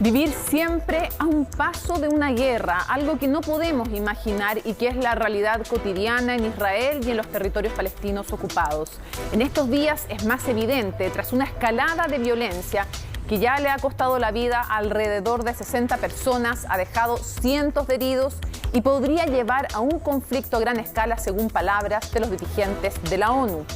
Vivir siempre a un paso de una guerra, algo que no podemos imaginar y que es la realidad cotidiana en Israel y en los territorios palestinos ocupados. En estos días es más evidente tras una escalada de violencia que ya le ha costado la vida a alrededor de 60 personas, ha dejado cientos de heridos y podría llevar a un conflicto a gran escala, según palabras de los dirigentes de la ONU.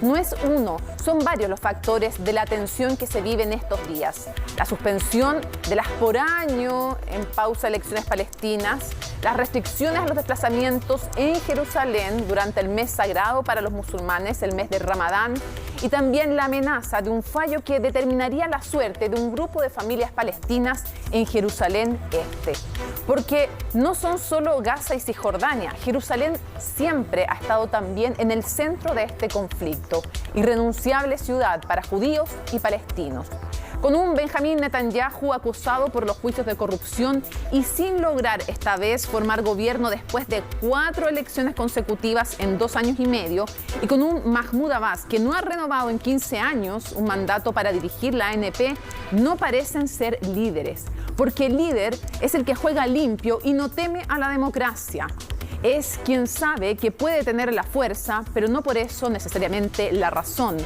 No es uno, son varios los factores de la tensión que se vive en estos días. La suspensión de las por año en pausa elecciones palestinas, las restricciones a los desplazamientos en Jerusalén durante el mes sagrado para los musulmanes, el mes de Ramadán, y también la amenaza de un fallo que determinaría la suerte de un grupo de familias palestinas en Jerusalén Este. Porque no son solo Gaza y Cisjordania, Jerusalén siempre ha estado también en el centro de este conflicto, irrenunciable ciudad para judíos y palestinos. Con un Benjamín Netanyahu acusado por los juicios de corrupción y sin lograr esta vez formar gobierno después de 4 elecciones consecutivas en 2 años y medio, y con un Mahmoud Abbas que no ha renovado en 15 años un mandato para dirigir la ANP, no parecen ser líderes, porque el líder es el que juega limpio y no teme a la democracia. Es quien sabe que puede tener la fuerza, pero no por eso necesariamente la razón.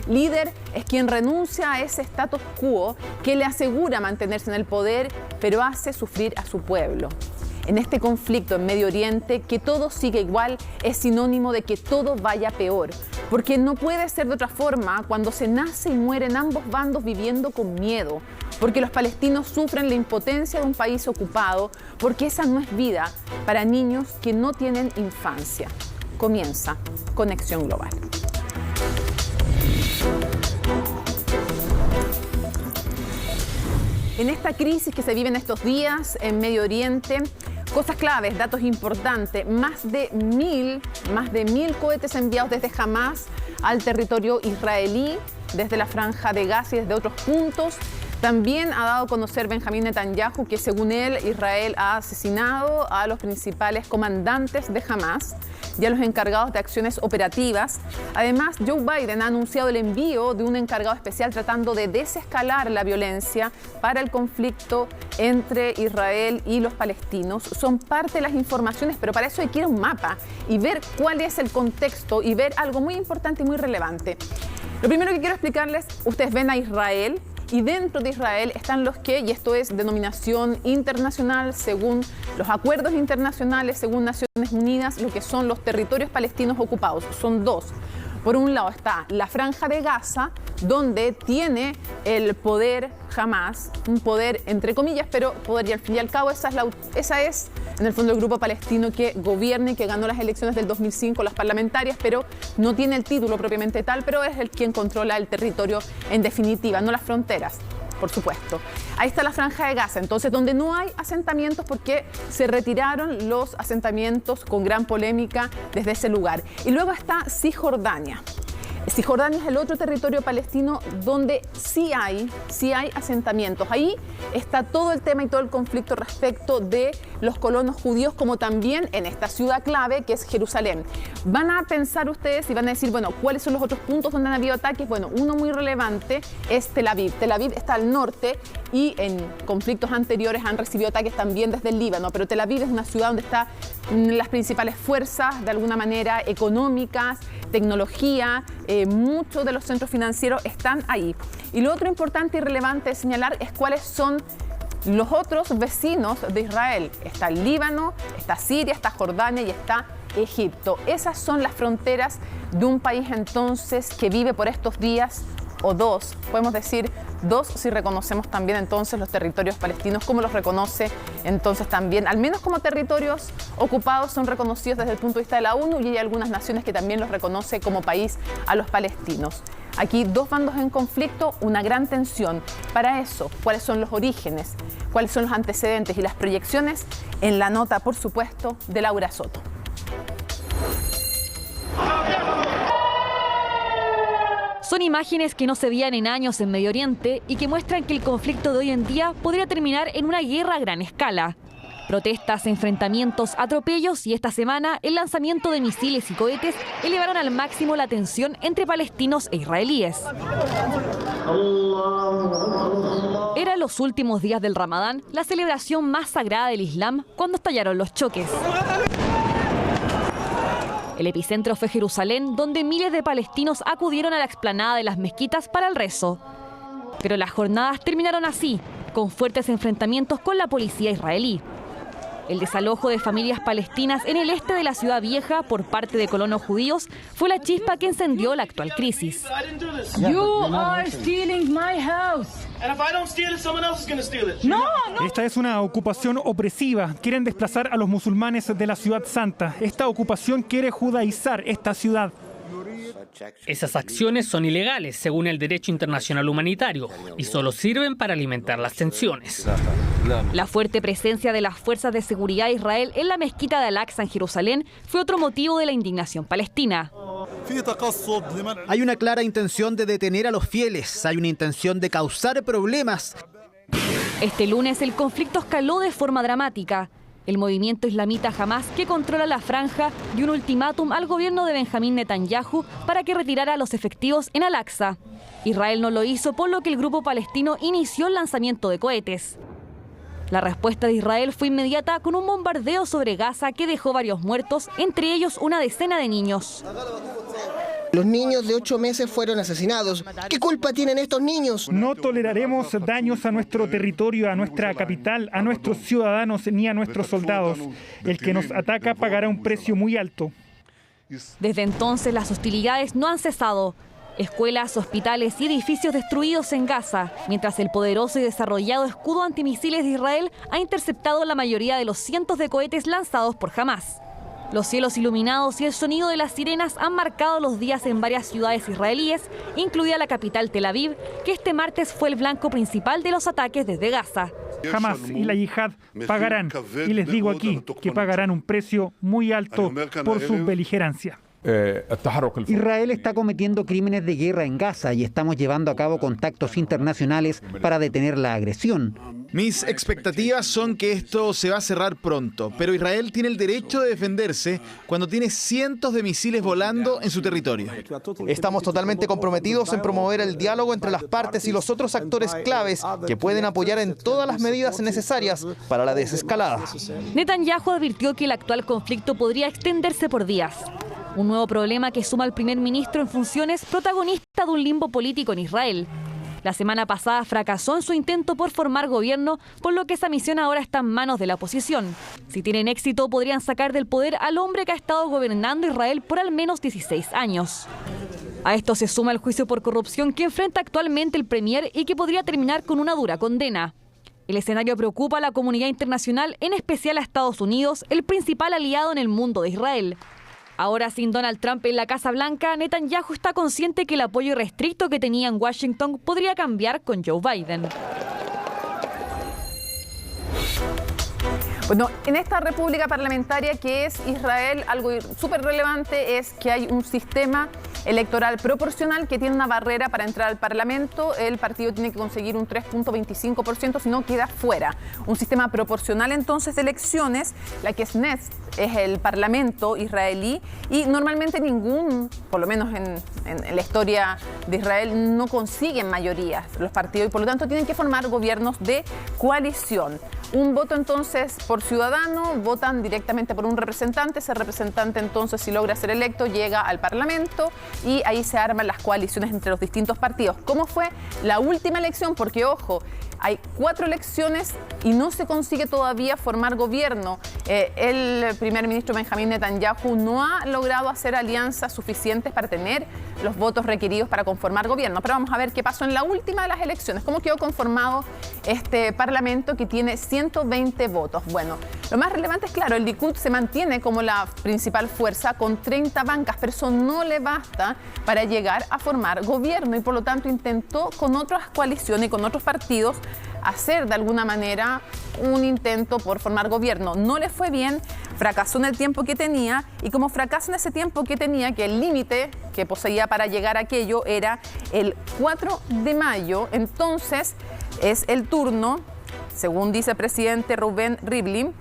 Líder es quien renuncia a ese status quo que le asegura mantenerse en el poder, pero hace sufrir a su pueblo. En este conflicto en Medio Oriente, que todo sigue igual es sinónimo de que todo vaya peor, porque no puede ser de otra forma cuando se nace y muere en ambos bandos viviendo con miedo, porque los palestinos sufren la impotencia de un país ocupado, porque esa no es vida para niños que no tienen infancia. Comienza Conexión Global. En esta crisis que se vive en estos días en Medio Oriente, cosas claves, datos importantes, más de 1.000 cohetes enviados desde Hamas al territorio israelí, desde la Franja de Gaza y desde otros puntos. También ha dado a conocer Benjamín Netanyahu que, según él, Israel ha asesinado a los principales comandantes de Hamas y a los encargados de acciones operativas. Además, Joe Biden ha anunciado el envío de un encargado especial tratando de desescalar la violencia para el conflicto entre Israel y los palestinos. Son parte de las informaciones, pero para eso hay que ir a un mapa y ver cuál es el contexto y ver algo muy importante y muy relevante. Lo primero que quiero explicarles, ustedes ven a Israel, y dentro de Israel están los que, y esto es denominación internacional según los acuerdos internacionales, según Naciones Unidas, lo que son los territorios palestinos ocupados. Son 2. Por un lado está la Franja de Gaza, donde tiene el poder Hamas, un poder entre comillas, pero poder, y al fin y al cabo esa es en el fondo el grupo palestino que gobierna y que ganó las elecciones del 2005, las parlamentarias, pero no tiene el título propiamente tal, pero es el quien controla el territorio en definitiva, no las fronteras, por supuesto. Ahí está la Franja de Gaza, entonces, donde no hay asentamientos porque se retiraron los asentamientos con gran polémica desde ese lugar. Y luego está Cisjordania. Cisjordania es el otro territorio palestino donde sí hay asentamientos. Ahí está todo el tema y todo el conflicto respecto de los colonos judíos, como también en esta ciudad clave que es Jerusalén. Van a pensar ustedes y van a decir, bueno, ¿cuáles son los otros puntos donde han habido ataques? Bueno, uno muy relevante es Tel Aviv. Tel Aviv está al norte y en conflictos anteriores han recibido ataques también desde el Líbano, pero Tel Aviv es una ciudad donde están las principales fuerzas, de alguna manera, económicas, tecnología, muchos de los centros financieros están ahí. Y lo otro importante y relevante de señalar es cuáles son los otros vecinos de Israel. Está el Líbano, está Siria, está Jordania y está Egipto. Esas son las fronteras de un país entonces que vive por estos días, o 2, podemos decir 2 si reconocemos también entonces los territorios palestinos, como los reconoce entonces también, al menos como territorios ocupados son reconocidos desde el punto de vista de la ONU, y hay algunas naciones que también los reconoce como país a los palestinos. Aquí 2 bandos en conflicto, una gran tensión. Para eso, ¿cuáles son los orígenes? ¿Cuáles son los antecedentes y las proyecciones? En la nota, por supuesto, de Laura Soto. Son imágenes que no se veían en años en Medio Oriente y que muestran que el conflicto de hoy en día podría terminar en una guerra a gran escala. Protestas, enfrentamientos, atropellos y esta semana el lanzamiento de misiles y cohetes elevaron al máximo la tensión entre palestinos e israelíes. Era en los últimos días del Ramadán, la celebración más sagrada del Islam, cuando estallaron los choques. El epicentro fue Jerusalén, donde miles de palestinos acudieron a la explanada de las mezquitas para el rezo. Pero las jornadas terminaron así, con fuertes enfrentamientos con la policía israelí. El desalojo de familias palestinas en el este de la ciudad vieja por parte de colonos judíos fue la chispa que encendió la actual crisis. Esta es una ocupación opresiva. Quieren desplazar a los musulmanes de la ciudad santa. Esta ocupación quiere judaizar esta ciudad. Esas acciones son ilegales según el derecho internacional humanitario y solo sirven para alimentar las tensiones. La fuerte presencia de las fuerzas de seguridad de Israel en la mezquita de Al-Aqsa en Jerusalén fue otro motivo de la indignación palestina. Hay una clara intención de detener a los fieles, hay una intención de causar problemas. Este lunes el conflicto escaló de forma dramática. El movimiento islamita Hamas, que controla la franja, dio un ultimátum al gobierno de Benjamín Netanyahu para que retirara a los efectivos en Al-Aqsa. Israel no lo hizo, por lo que el grupo palestino inició el lanzamiento de cohetes. La respuesta de Israel fue inmediata, con un bombardeo sobre Gaza que dejó varios muertos, entre ellos una decena de niños. Los niños de 8 meses fueron asesinados. ¿Qué culpa tienen estos niños? No toleraremos daños a nuestro territorio, a nuestra capital, a nuestros ciudadanos ni a nuestros soldados. El que nos ataca pagará un precio muy alto. Desde entonces las hostilidades no han cesado. Escuelas, hospitales y edificios destruidos en Gaza, mientras el poderoso y desarrollado escudo antimisiles de Israel ha interceptado la mayoría de los cientos de cohetes lanzados por Hamas. Los cielos iluminados y el sonido de las sirenas han marcado los días en varias ciudades israelíes, incluida la capital Tel Aviv, que este martes fue el blanco principal de los ataques desde Gaza. Hamas y la yihad pagarán, y les digo aquí que pagarán un precio muy alto por su beligerancia. Israel está cometiendo crímenes de guerra en Gaza y estamos llevando a cabo contactos internacionales para detener la agresión. Mis expectativas son que esto se va a cerrar pronto, pero Israel tiene el derecho de defenderse cuando tiene cientos de misiles volando en su territorio. Estamos totalmente comprometidos en promover el diálogo entre las partes y los otros actores claves que pueden apoyar en todas las medidas necesarias para la desescalada. Netanyahu advirtió que el actual conflicto podría extenderse por días. Un nuevo problema que suma al primer ministro en funciones, protagonista de un limbo político en Israel. La semana pasada fracasó en su intento por formar gobierno, por lo que esa misión ahora está en manos de la oposición. Si tienen éxito, podrían sacar del poder al hombre que ha estado gobernando Israel por al menos 16 años. A esto se suma el juicio por corrupción que enfrenta actualmente el premier y que podría terminar con una dura condena. El escenario preocupa a la comunidad internacional, en especial a Estados Unidos, el principal aliado en el mundo de Israel. Ahora, sin Donald Trump en la Casa Blanca, Netanyahu está consciente que el apoyo irrestricto que tenía en Washington podría cambiar con Joe Biden. Bueno, en esta república parlamentaria que es Israel, algo súper relevante es que hay un sistema electoral proporcional que tiene una barrera para entrar al Parlamento. El partido tiene que conseguir un 3.25%, si no queda fuera. Un sistema proporcional entonces de elecciones, la que es Knesset, es el Parlamento israelí, y normalmente ningún, por lo menos en la historia de Israel, no consiguen mayorías los partidos y por lo tanto tienen que formar gobiernos de coalición. Un voto entonces por ciudadano, votan directamente por un representante, ese representante entonces si logra ser electo llega al Parlamento y ahí se arman las coaliciones entre los distintos partidos. ¿Cómo fue la última elección? Porque ojo, hay 4 elecciones y no se consigue todavía formar gobierno. El primer ministro Benjamín Netanyahu no ha logrado hacer alianzas suficientes para tener los votos requeridos para conformar gobierno. Pero vamos a ver qué pasó en la última de las elecciones. ¿Cómo quedó conformado este Parlamento que tiene 120 votos? Bueno, lo más relevante es, claro, el Likud se mantiene como la principal fuerza con 30 bancas, pero eso no le basta para llegar a formar gobierno y por lo tanto intentó con otras coaliciones y con otros partidos hacer de alguna manera un intento por formar gobierno. No le fue bien, fracasó en el tiempo que tenía y como fracasó en ese tiempo que tenía, que el límite que poseía para llegar a aquello era el 4 de mayo, entonces es el turno, según dice el presidente Reuven Rivlin,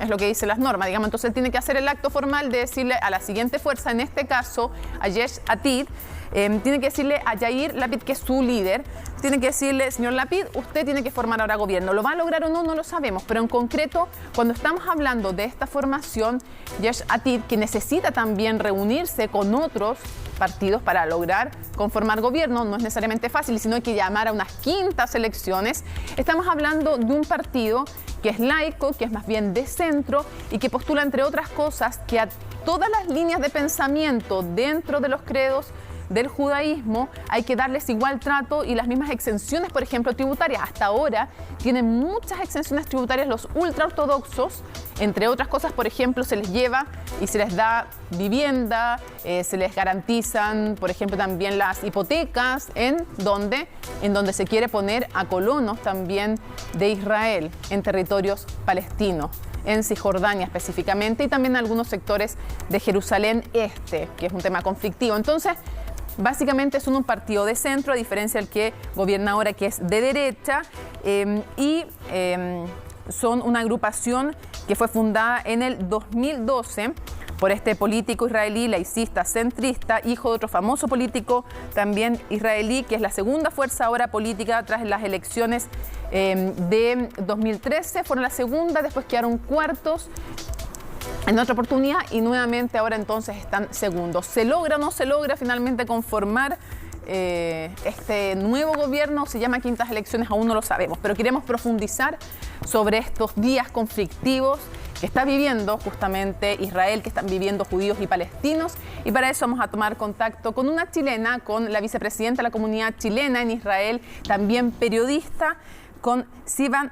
es lo que dicen las normas, digamos, entonces él tiene que hacer el acto formal de decirle a la siguiente fuerza, en este caso a Yesh Atid, tiene que decirle a Yair Lapid, que es su líder, tiene que decirle, señor Lapid, usted tiene que formar ahora gobierno. ¿Lo va a lograr o no? No lo sabemos, pero en concreto, cuando estamos hablando de esta formación, Yesh Atid, que necesita también reunirse con otros partidos para lograr conformar gobierno, no es necesariamente fácil, sino hay que llamar a unas quintas elecciones. Estamos hablando de un partido que es laico, que es más bien de centro y que postula, entre otras cosas, que a todas las líneas de pensamiento dentro de los credos del judaísmo hay que darles igual trato y las mismas exenciones, por ejemplo, tributarias. Hasta ahora tienen muchas exenciones tributarias los ultraortodoxos, entre otras cosas, por ejemplo, se les lleva y se les da vivienda, se les garantizan, por ejemplo, también las hipotecas, en donde se quiere poner a colonos también de Israel en territorios palestinos, en Cisjordania específicamente, y también en algunos sectores de Jerusalén Este, que es un tema conflictivo. Entonces, básicamente son un partido de centro, a diferencia del que gobierna ahora, que es de derecha, son una agrupación que fue fundada en el 2012 por este político israelí, laicista, centrista, hijo de otro famoso político también israelí, que es la segunda fuerza ahora política tras las elecciones de 2013. Fueron la segunda, después quedaron cuartos en otra oportunidad y nuevamente ahora entonces están segundos. ¿Se logra o no se logra finalmente conformar este nuevo gobierno? Se llama quintas elecciones, aún no lo sabemos, pero queremos profundizar sobre estos días conflictivos que está viviendo justamente Israel, que están viviendo judíos y palestinos, y para eso vamos a tomar contacto con una chilena, con la vicepresidenta de la comunidad chilena en Israel, también periodista, con Sivan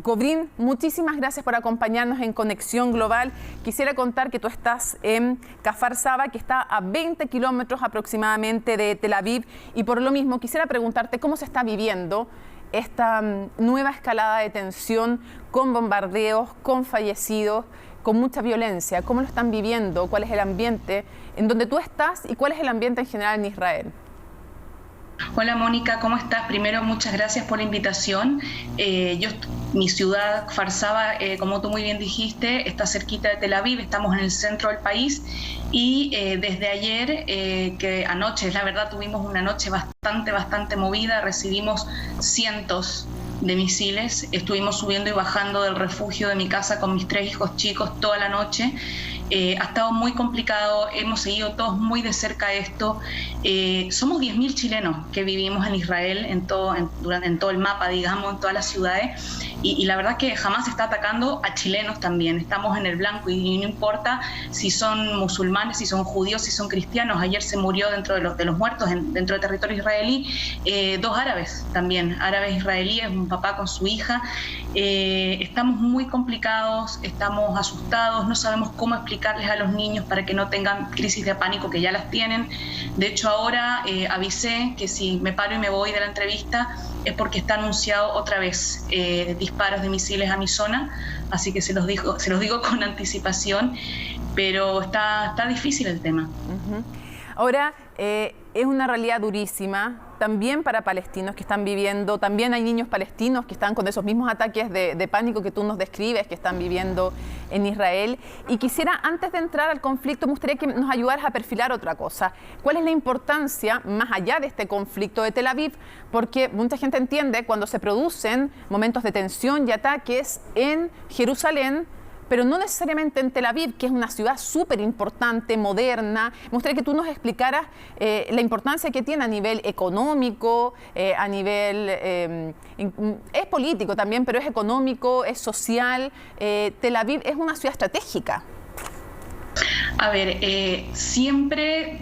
Gobrin. Muchísimas gracias por acompañarnos en Conexión Global. Quisiera contar que tú estás en Kfar Saba, que está a 20 kilómetros aproximadamente de Tel Aviv, y por lo mismo quisiera preguntarte cómo se está viviendo esta nueva escalada de tensión, con bombardeos, con fallecidos, con mucha violencia. ¿Cómo lo están viviendo? ¿Cuál es el ambiente en donde tú estás y cuál es el ambiente en general en Israel? Hola Mónica, ¿cómo estás? Primero, muchas gracias por la invitación. Mi ciudad, Kfar Saba, como tú muy bien dijiste, está cerquita de Tel Aviv, estamos en el centro del país y desde ayer, que anoche, la verdad, tuvimos una noche bastante movida, recibimos cientos de misiles, estuvimos subiendo y bajando del refugio de mi casa con mis 3 hijos chicos toda la noche. Ha estado muy complicado, hemos seguido todos muy de cerca esto. Somos 10.000 chilenos que vivimos en Israel, en todo el mapa, digamos, en todas las ciudades, y la verdad que jamás está atacando a chilenos también. Estamos en el blanco y no importa si son musulmanes, si son judíos, si son cristianos. Ayer se murió dentro de los muertos, dentro del territorio israelí, 2 árabes también, árabes israelíes, un papá con su hija. Estamos muy complicados, estamos asustados, no sabemos cómo explicarles a los niños para que no tengan crisis de pánico, que ya las tienen. De hecho, ahora avisé que si me paro y me voy de la entrevista es porque está anunciado otra vez disparos de misiles a mi zona, así que se los digo con anticipación, pero está difícil el tema. Ahora, es una realidad durísima también para palestinos que están viviendo, también hay niños palestinos que están con esos mismos ataques de pánico que tú nos describes, que están viviendo en Israel. Y quisiera, antes de entrar al conflicto, me gustaría que nos ayudaras a perfilar otra cosa. ¿Cuál es la importancia, más allá de este conflicto de Tel Aviv? Porque mucha gente entiende cuando se producen momentos de tensión y ataques en Jerusalén, pero no necesariamente en Tel Aviv, que es una ciudad súper importante, moderna. Me gustaría que tú nos explicaras la importancia que tiene a nivel económico, a nivel, es político también, pero es económico, es social. Tel Aviv es una ciudad estratégica. A ver, siempre,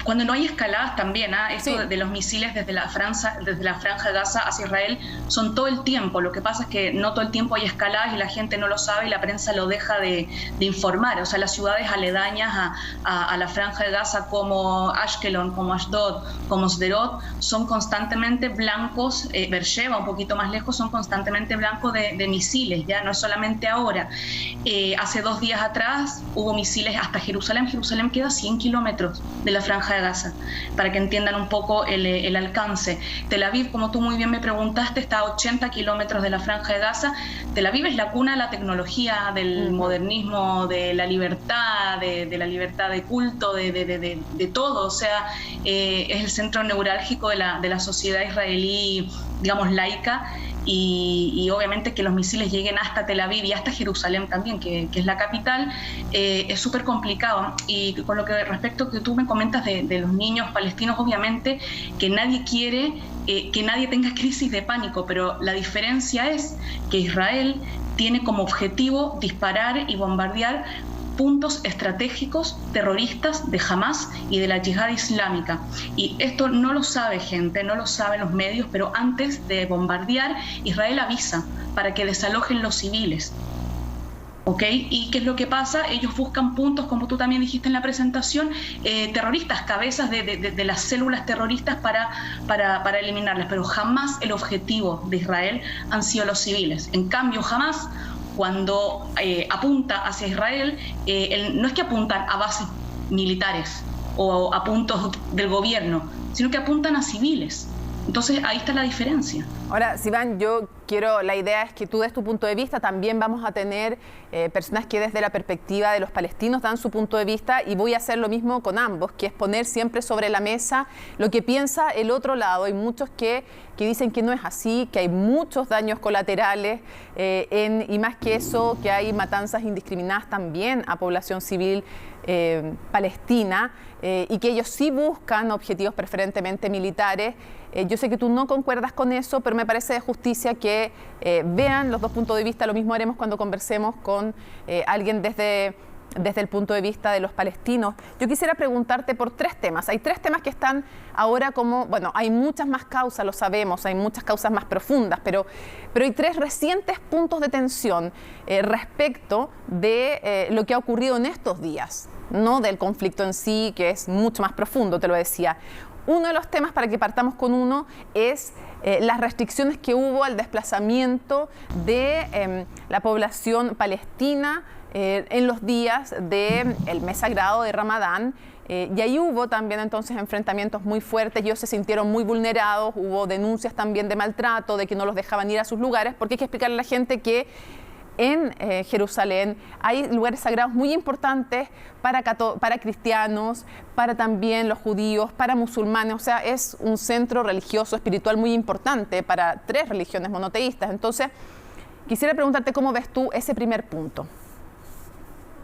cuando no hay escaladas también, esto de los misiles desde la franja de Gaza hacia Israel son todo el tiempo. Lo que pasa es que no todo el tiempo hay escaladas y la gente no lo sabe y la prensa lo deja de informar. O sea, las ciudades aledañas a la franja de Gaza, como Ashkelon, como Ashdod, como Sderot, son constantemente blancos. Beersheba, un poquito más lejos, son constantemente blancos de misiles, ya no es solamente ahora. Hace 2 días atrás hubo misiles hasta Jerusalén. Jerusalén queda 100 kilómetros de la Franja de Gaza, para que entiendan un poco el alcance. Tel Aviv, como tú muy bien me preguntaste, está a 80 kilómetros de la Franja de Gaza. Tel Aviv es la cuna de la tecnología, del modernismo, de la libertad, de la libertad de culto, de todo. O sea, es el centro neurálgico de la sociedad israelí, digamos, laica. Y obviamente que los misiles lleguen hasta Tel Aviv y hasta Jerusalén también, que es la capital, es súper complicado. Y con lo que respecto que tú me comentas de los niños palestinos, obviamente que nadie quiere que nadie tenga crisis de pánico, pero la diferencia es que Israel tiene como objetivo disparar y bombardear puntos estratégicos terroristas de Hamas y de la yihad islámica. Y esto no lo sabe gente, no lo saben los medios, pero antes de bombardear, Israel avisa para que desalojen los civiles. ¿Ok? ¿Y qué es lo que pasa? Ellos buscan puntos, como tú también dijiste en la presentación, terroristas, cabezas de las células terroristas para eliminarlas, pero jamás el objetivo de Israel han sido los civiles. En cambio, Hamas, cuando apunta hacia Israel, no es que apuntan a bases militares o a puntos del gobierno, sino que apuntan a civiles. Entonces ahí está la diferencia. Ahora, Sivan, la idea es que tú des tu punto de vista, también vamos a tener personas que desde la perspectiva de los palestinos dan su punto de vista, y voy a hacer lo mismo con ambos, que es poner siempre sobre la mesa lo que piensa el otro lado. Hay muchos que dicen que no es así, que hay muchos daños colaterales y más que eso, que hay matanzas indiscriminadas también a población civil palestina, y que ellos sí buscan objetivos preferentemente militares. Yo sé que tú no concuerdas con eso, pero me parece de justicia que vean los dos puntos de vista. Lo mismo haremos cuando conversemos con alguien desde el punto de vista de los palestinos. Yo quisiera preguntarte por tres temas. Hay tres temas que están ahora como, bueno, hay muchas más causas, lo sabemos, hay muchas causas más profundas, pero hay tres recientes puntos de tensión respecto de lo que ha ocurrido en estos días, no del conflicto en sí, que es mucho más profundo, te lo decía. Uno de los temas, para que partamos con uno, es las restricciones que hubo al desplazamiento de la población palestina en los días del mes sagrado de Ramadán. Y ahí hubo también entonces enfrentamientos muy fuertes, ellos se sintieron muy vulnerados, hubo denuncias también de maltrato, de que no los dejaban ir a sus lugares, porque hay que explicarle a la gente que en Jerusalén hay lugares sagrados muy importantes para cristianos, para también los judíos, para musulmanes. O sea, es un centro religioso, espiritual muy importante para tres religiones monoteístas. Entonces, quisiera preguntarte cómo ves tú ese primer punto.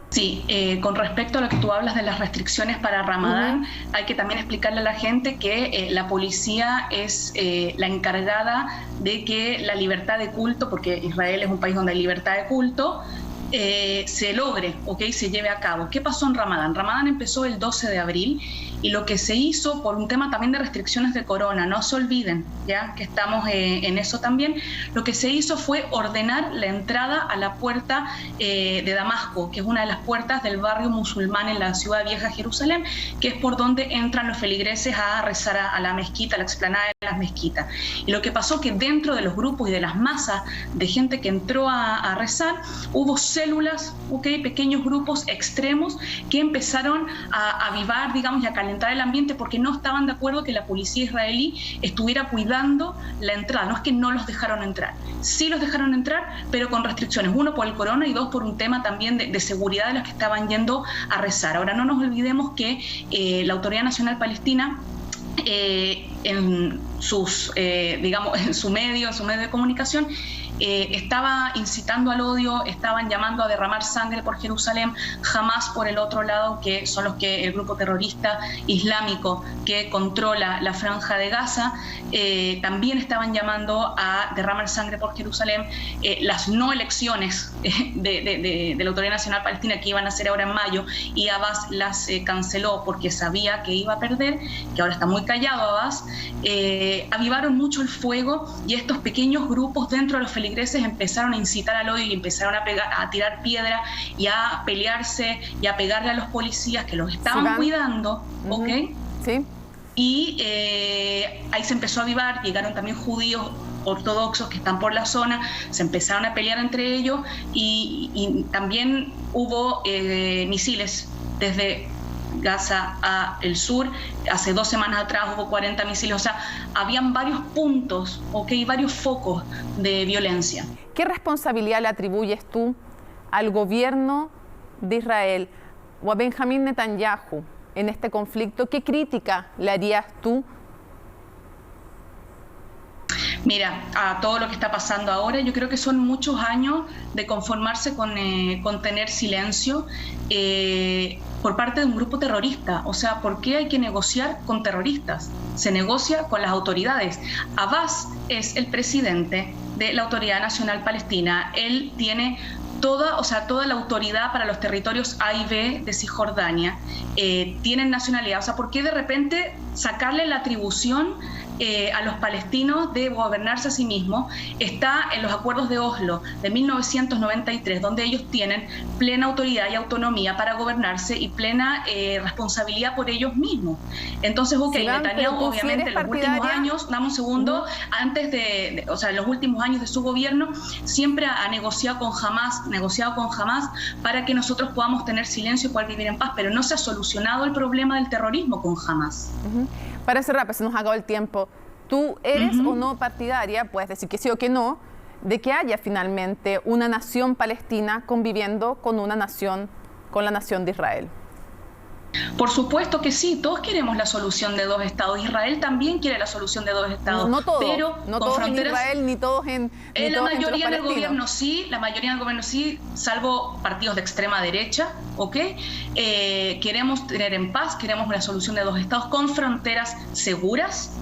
Sí, con respecto a lo que tú hablas de las restricciones para Ramadán, hay que también explicarle a la gente que la policía es la encargada de que la libertad de culto, porque Israel es un país donde hay libertad de culto, se logre, se lleve a cabo. ¿Qué pasó en Ramadán? Ramadán empezó el 12 de abril y lo que se hizo por un tema también de restricciones de corona, no se olviden, ya que estamos en eso también, lo que se hizo fue ordenar la entrada a la puerta de Damasco, que es una de las puertas del barrio musulmán en la ciudad vieja Jerusalén, que es por donde entran los feligreses a rezar a la mezquita, a la explanada de las mezquitas. Y lo que pasó que dentro de los grupos y de las masas de gente que entró a rezar, hubo células, pequeños grupos extremos que empezaron a avivar, digamos, y a calentar el ambiente porque no estaban de acuerdo que la policía israelí estuviera cuidando la entrada. No es que no los dejaron entrar, sí los dejaron entrar, pero con restricciones. Uno, por el corona, y dos, por un tema también de seguridad de los que estaban yendo a rezar. Ahora, no nos olvidemos que la Autoridad Nacional Palestina, en su medio de comunicación, estaba incitando al odio, estaban llamando a derramar sangre por Jerusalén. Hamas, por el otro lado, que son el grupo terrorista islámico que controla la Franja de Gaza, también estaban llamando a derramar sangre por Jerusalén. Las no elecciones de la Autoridad Nacional Palestina que iban a ser ahora en mayo, y Abbas las canceló porque sabía que iba a perder, que ahora está muy callado Abbas. Avivaron mucho el fuego, y estos pequeños grupos dentro de los feligreses empezaron a incitar al odio y empezaron a tirar piedra y a pelearse y a pegarle a los policías que los estaban cuidando, Sí. Y ahí se empezó a avivar, llegaron también judíos ortodoxos que están por la zona, se empezaron a pelear entre ellos, y también hubo misiles desde Gaza a el sur. Hace 2 semanas atrás hubo 40 misiles, o sea, habían varios puntos, varios focos de violencia. ¿Qué responsabilidad le atribuyes tú al gobierno de Israel o a Benjamín Netanyahu en este conflicto? ¿Qué crítica le harías tú? Mira, a todo lo que está pasando ahora, yo creo que son muchos años de conformarse con tener silencio por parte de un grupo terrorista. O sea, ¿por qué hay que negociar con terroristas? Se negocia con las autoridades. Abbas es el presidente de la Autoridad Nacional Palestina. Él tiene toda la autoridad para los territorios A y B de Cisjordania. Tienen nacionalidad. O sea, ¿por qué de repente sacarle la atribución a los palestinos de gobernarse a sí mismos? Está en los acuerdos de Oslo de 1993, donde ellos tienen plena autoridad y autonomía para gobernarse y plena responsabilidad por ellos mismos. Entonces, Netanyahu obviamente en los últimos años, dame un segundo, antes de en los últimos años de su gobierno, siempre ha negociado con Hamas para que nosotros podamos tener silencio y poder vivir en paz, pero no se ha solucionado el problema del terrorismo con Hamas. Para cerrar, pues se nos acabó el tiempo. ¿Tú eres o no partidaria, puedes decir que sí o que no, de que haya finalmente una nación palestina conviviendo con la nación de Israel? Por supuesto que sí, todos queremos la solución de 2 estados. Israel también quiere la solución de 2 estados. No todos, pero no todos en Israel, ni todos en la mayoría del gobierno sí, salvo partidos de extrema derecha, queremos tener en paz, queremos una solución de 2 estados con fronteras seguras,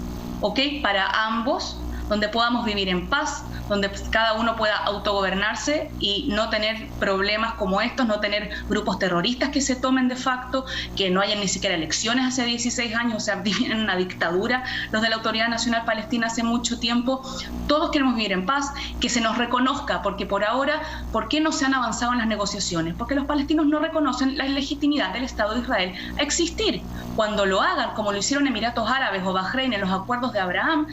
para ambos, donde podamos vivir en paz, donde cada uno pueda autogobernarse y no tener problemas como estos, no tener grupos terroristas que se tomen de facto, que no haya ni siquiera elecciones hace 16 años, o sea, viven en una dictadura los de la Autoridad Nacional Palestina hace mucho tiempo. Todos queremos vivir en paz, que se nos reconozca, porque por ahora, ¿por qué no se han avanzado en las negociaciones? Porque los palestinos no reconocen la legitimidad del Estado de Israel a existir. Cuando lo hagan, como lo hicieron Emiratos Árabes o Bahrein en los acuerdos de Abraham,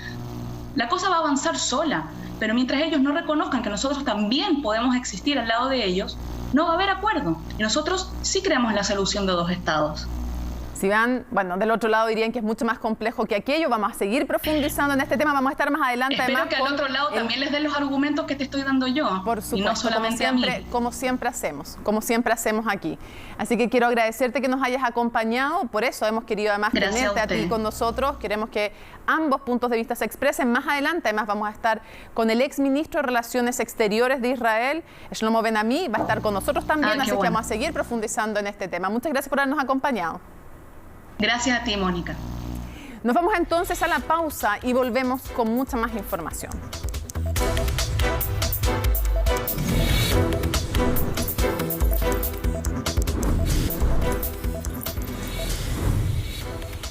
la cosa va a avanzar sola, pero mientras ellos no reconozcan que nosotros también podemos existir al lado de ellos, no va a haber acuerdo. Y nosotros sí creemos en la solución de 2 estados. Si van, del otro lado dirían que es mucho más complejo que aquello. Vamos a seguir profundizando en este tema, vamos a estar más adelante. Espero que al otro lado también les den los argumentos que te estoy dando yo. Por supuesto, y no solamente como siempre hacemos aquí. Así que quiero agradecerte que nos hayas acompañado, por eso hemos querido además tenerte a ti con nosotros. Queremos que ambos puntos de vista se expresen más adelante. Además vamos a estar con el exministro de Relaciones Exteriores de Israel, Shlomo Ben-Ami, va a estar con nosotros también, así que vamos a seguir profundizando en este tema. Muchas gracias por habernos acompañado. Gracias a ti, Mónica. Nos vamos entonces a la pausa y volvemos con mucha más información.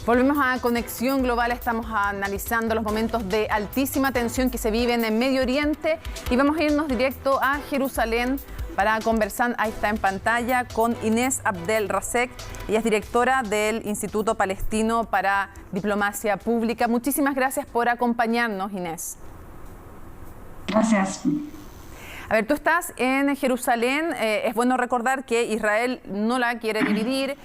Volvemos a Conexión Global, estamos analizando los momentos de altísima tensión que se viven en Medio Oriente y vamos a irnos directo a Jerusalén para conversar, ahí está en pantalla, con Inés Abdel Rasek. Ella es directora del Instituto Palestino para Diplomacia Pública. Muchísimas gracias por acompañarnos, Inés. Gracias. A ver, tú estás en Jerusalén. Es bueno recordar que Israel no la quiere dividir.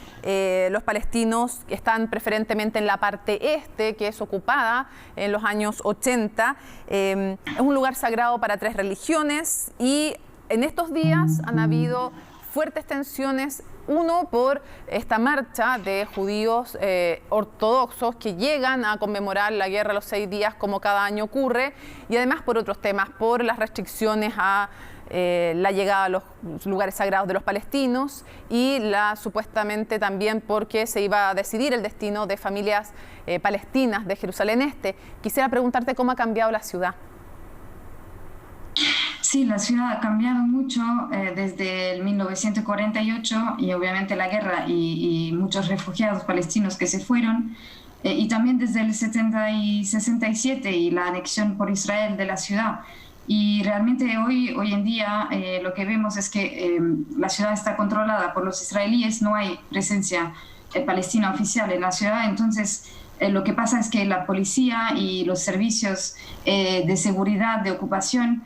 Los palestinos están preferentemente en la parte este, que es ocupada en los años 80. Es un lugar sagrado para 3 religiones y en estos días han habido fuertes tensiones, uno por esta marcha de judíos ortodoxos que llegan a conmemorar la guerra de los 6 días como cada año ocurre, y además por otros temas, por las restricciones a la llegada a los lugares sagrados de los palestinos y supuestamente también porque se iba a decidir el destino de familias palestinas de Jerusalén Este. Quisiera preguntarte cómo ha cambiado la ciudad. Sí, la ciudad ha cambiado mucho desde el 1948 y obviamente la guerra y muchos refugiados palestinos que se fueron, y también desde el 67 y la anexión por Israel de la ciudad. Y realmente hoy en día lo que vemos es que la ciudad está controlada por los israelíes, no hay presencia palestina oficial en la ciudad. Entonces lo que pasa es que la policía y los servicios de seguridad, de ocupación,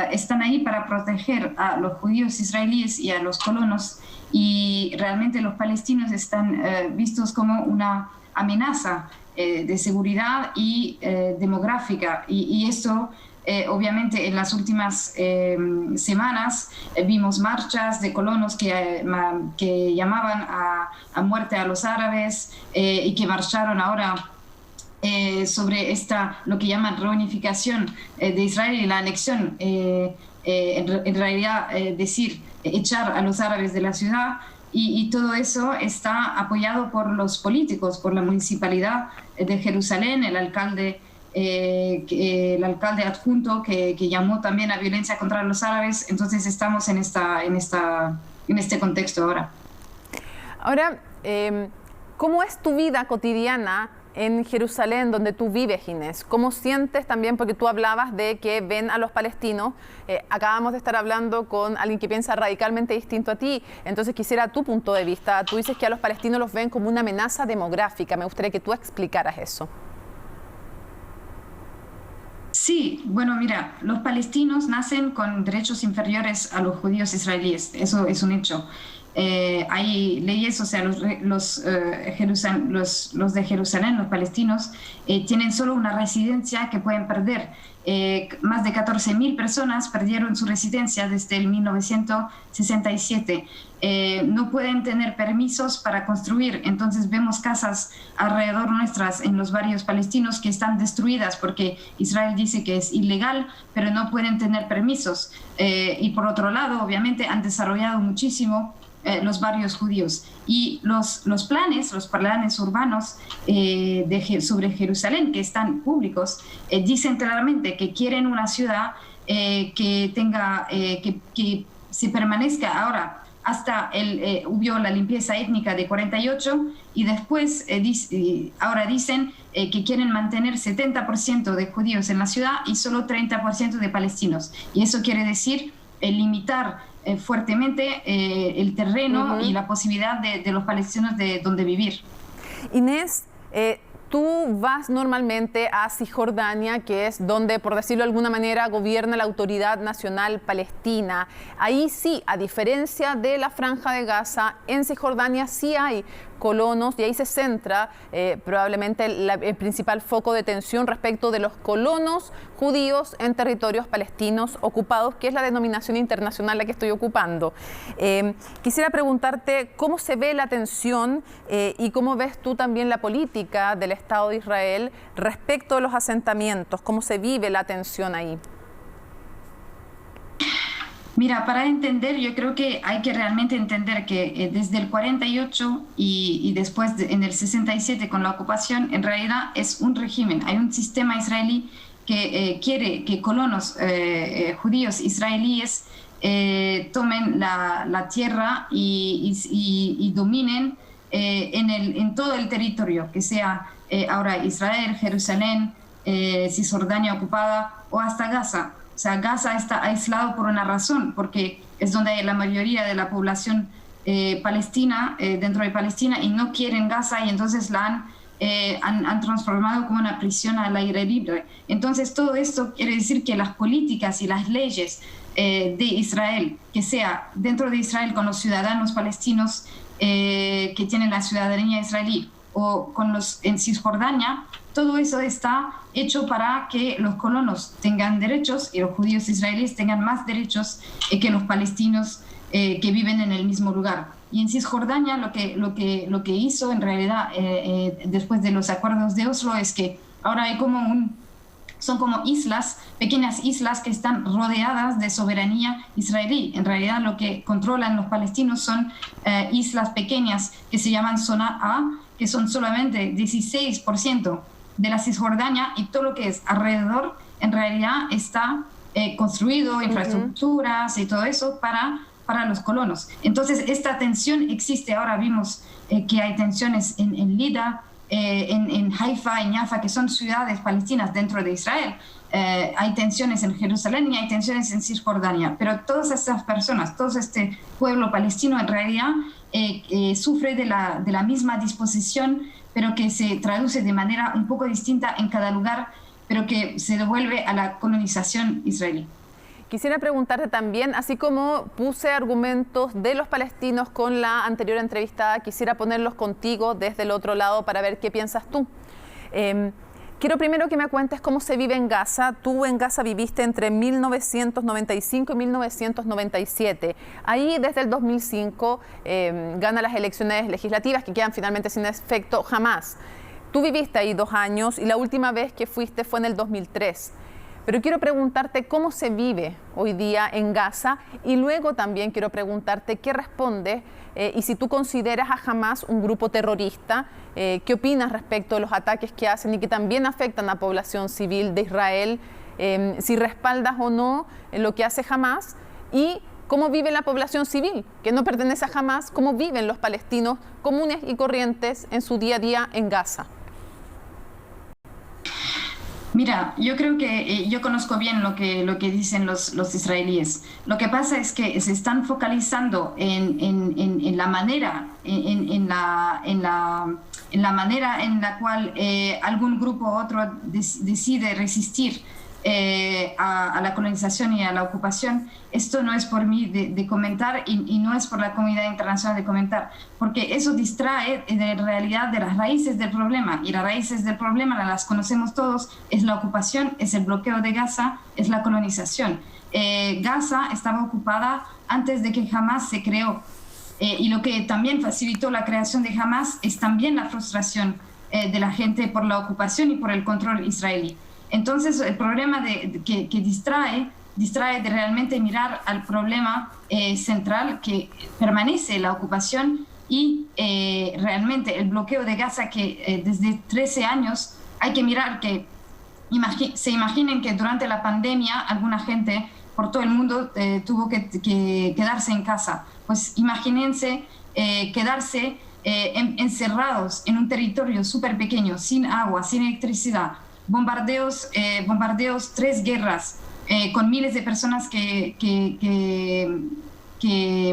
están ahí para proteger a los judíos israelíes y a los colonos, y realmente los palestinos están vistos como una amenaza de seguridad y demográfica, y esto obviamente en las últimas semanas vimos marchas de colonos que llamaban a muerte a los árabes y que marcharon ahora sobre lo que llaman reunificación de Israel y la anexión, en realidad decir echar a los árabes de la ciudad, y todo eso está apoyado por los políticos, por la municipalidad de Jerusalén, el alcalde adjunto que llamó también a violencia contra los árabes. Entonces estamos en este contexto ahora. Ahora, ¿cómo es tu vida cotidiana en Jerusalén, donde tú vives, Inés? ¿Cómo sientes también? Porque tú hablabas de que ven a los palestinos. Acabamos de estar hablando con alguien que piensa radicalmente distinto a ti. Entonces quisiera tu punto de vista. Tú dices que a los palestinos los ven como una amenaza demográfica. Me gustaría que tú explicaras eso. Sí, bueno, mira, los palestinos nacen con derechos inferiores a los judíos israelíes. Eso es un hecho. Hay leyes, o sea, los de Jerusalén, los palestinos, tienen solo una residencia que pueden perder. Más de 14.000 personas perdieron su residencia desde el 1967. No pueden tener permisos para construir, entonces vemos casas alrededor nuestras en los barrios palestinos que están destruidas porque Israel dice que es ilegal, pero no pueden tener permisos. Y por otro lado, obviamente, han desarrollado muchísimo los barrios judíos, y los planes urbanos sobre Jerusalén, que están públicos, dicen claramente que quieren una ciudad que se permanezca ahora hasta hubo la limpieza étnica de 48, y después ahora dicen que quieren mantener 70% de judíos en la ciudad y solo 30% de palestinos, y eso quiere decir limitar fuertemente el terreno y la posibilidad de los palestinos de donde vivir. Inés, tú vas normalmente a Cisjordania, que es donde, por decirlo de alguna manera, gobierna la Autoridad Nacional Palestina. Ahí sí, a diferencia de la Franja de Gaza, en Cisjordania sí hay colonos, y ahí se centra probablemente el principal foco de tensión respecto de los colonos judíos en territorios palestinos ocupados, que es la denominación internacional la que estoy ocupando. Quisiera preguntarte cómo se ve la tensión y cómo ves tú también la política del Estado de Israel respecto de los asentamientos, cómo se vive la tensión ahí. Mira, para entender, yo creo que hay que realmente entender que desde el 48 y después en el 67 con la ocupación, en realidad es un régimen, hay un sistema israelí que quiere que colonos judíos israelíes tomen la tierra y dominen en todo el territorio, que sea ahora Israel, Jerusalén, Cisjordania ocupada o hasta Gaza. O sea, Gaza está aislado por una razón, porque es donde hay la mayoría de la población palestina, dentro de Palestina, y no quieren Gaza, y entonces la han transformado como una prisión al aire libre. Entonces todo esto quiere decir que las políticas y las leyes de Israel, que sea dentro de Israel con los ciudadanos palestinos que tienen la ciudadanía israelí, o con los en Cisjordania, todo eso está hecho para que los colonos tengan derechos y los judíos israelíes tengan más derechos que los palestinos que viven en el mismo lugar. Y en Cisjordania lo que hizo en realidad después de los acuerdos de Oslo es que ahora hay son como islas, pequeñas islas que están rodeadas de soberanía israelí. En realidad lo que controlan los palestinos son islas pequeñas que se llaman Zona A, que son solamente 16% de la Cisjordania, y todo lo que es alrededor en realidad está construido, infraestructuras y todo eso para los colonos. Entonces esta tensión existe. Ahora vimos que hay tensiones en Lida, en Haifa, en Jaffa, que son ciudades palestinas dentro de Israel. Hay tensiones en Jerusalén y hay tensiones en Cisjordania, pero todas estas personas, todo este pueblo palestino en realidad sufre de la misma disposición, pero que se traduce de manera un poco distinta en cada lugar, pero que se devuelve a la colonización israelí. Quisiera preguntarte también, así como puse argumentos de los palestinos con la anterior entrevistada, quisiera ponerlos contigo desde el otro lado para ver qué piensas tú. Quiero primero que me cuentes cómo se vive en Gaza. Tú en Gaza viviste entre 1995 y 1997. Ahí, desde el 2005, gana las elecciones legislativas que quedan finalmente sin efecto Hamás. Tú viviste ahí 2 años y la última vez que fuiste fue en el 2003. Pero quiero preguntarte cómo se vive hoy día en Gaza y luego también quiero preguntarte qué responde y si tú consideras a Hamás un grupo terrorista, qué opinas respecto de los ataques que hacen y que también afectan a la población civil de Israel, si respaldas o no lo que hace Hamás y cómo vive la población civil que no pertenece a Hamás, cómo viven los palestinos comunes y corrientes en su día a día en Gaza. Mira, yo creo que yo conozco bien lo que dicen los israelíes. Lo que pasa es que se están focalizando en la manera, en la manera en la cual algún grupo u otro decide resistir a la colonización y a la ocupación. Esto no es por mí de comentar y no es por la comunidad internacional de comentar, porque eso distrae de realidad de las raíces del problema, y las raíces del problema las conocemos todos: es la ocupación, es el bloqueo de Gaza, es la colonización. Gaza estaba ocupada antes de que Hamás se creó, y lo que también facilitó la creación de Hamás es también la frustración de la gente por la ocupación y por el control israelí. Entonces, el problema que distrae de realmente mirar al problema central que permanece la ocupación y realmente el bloqueo de Gaza, que desde 13 años hay que mirar que se imaginen que durante la pandemia alguna gente por todo el mundo tuvo que quedarse en casa. Pues imagínense quedarse encerrados en un territorio súper pequeño, sin agua, sin electricidad, bombardeos, 3 guerras, con miles de personas que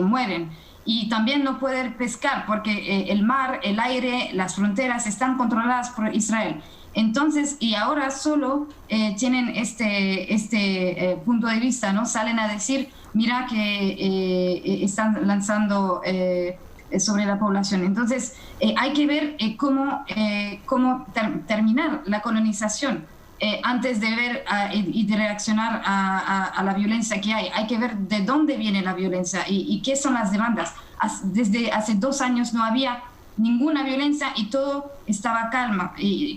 mueren, y también no poder pescar porque el mar, el aire, las fronteras están controladas por Israel. Entonces, y ahora solo tienen este punto de vista, ¿no? Salen a decir, mira que están lanzando sobre la población. Entonces, hay que ver cómo terminar la colonización antes de ver y de reaccionar a la violencia que hay. Hay que ver de dónde viene la violencia y qué son las demandas. Desde hace 2 años no había ninguna violencia y todo estaba